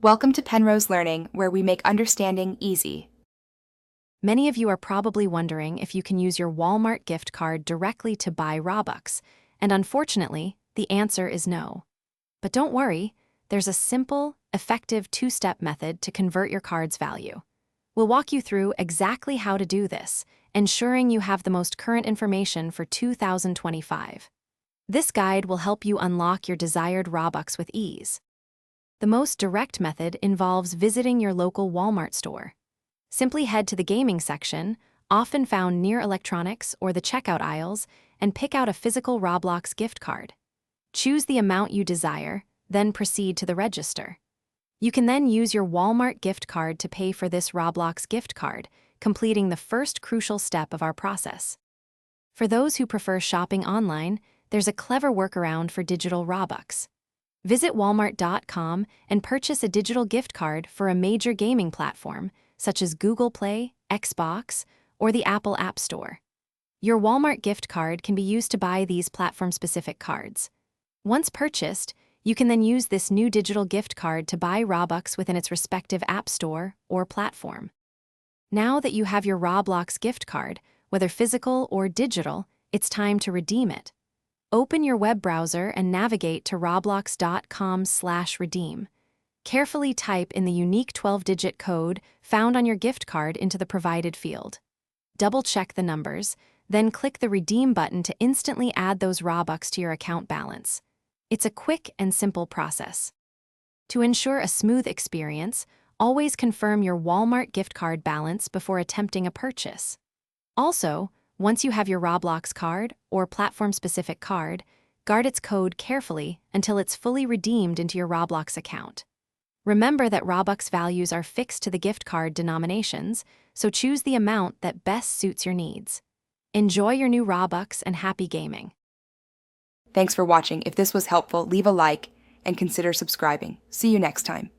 Welcome to Penrose Learning, where we make understanding easy. Many of you are probably wondering if you can use your Walmart gift card directly to buy Robux, and unfortunately, the answer is no. But don't worry, there's a simple, effective two-step method to convert your card's value. We'll walk you through exactly how to do this, ensuring you have the most current information for 2025. This guide will help you unlock your desired Robux with ease. The most direct method involves visiting your local Walmart store. Simply head to the gaming section, often found near electronics or the checkout aisles, and pick out a physical Roblox gift card. Choose the amount you desire, then proceed to the register. You can then use your Walmart gift card to pay for this Roblox gift card, completing the first crucial step of our process. For those who prefer shopping online, there's a clever workaround for digital Robux. Visit walmart.com and purchase a digital gift card for a major gaming platform, such as Google Play, Xbox, or the Apple App Store. Your Walmart gift card can be used to buy these platform-specific cards. Once purchased, you can then use this new digital gift card to buy Robux within its respective app store or platform. Now that you have your Roblox gift card, whether physical or digital, it's time to redeem it. Open your web browser and navigate to roblox.com/redeem. Carefully type in the unique 12-digit code found on your gift card into the provided field. Double-check the numbers, then click the Redeem button to instantly add those Robux to your account balance. It's a quick and simple process. To ensure a smooth experience, always confirm your Walmart gift card balance before attempting a purchase. Also, once you have your Roblox card or platform-specific card, guard its code carefully until it's fully redeemed into your Roblox account. Remember that Robux values are fixed to the gift card denominations, so choose the amount that best suits your needs. Enjoy your new Robux and happy gaming. Thanks for watching. If this was helpful, leave a like and consider subscribing. See you next time.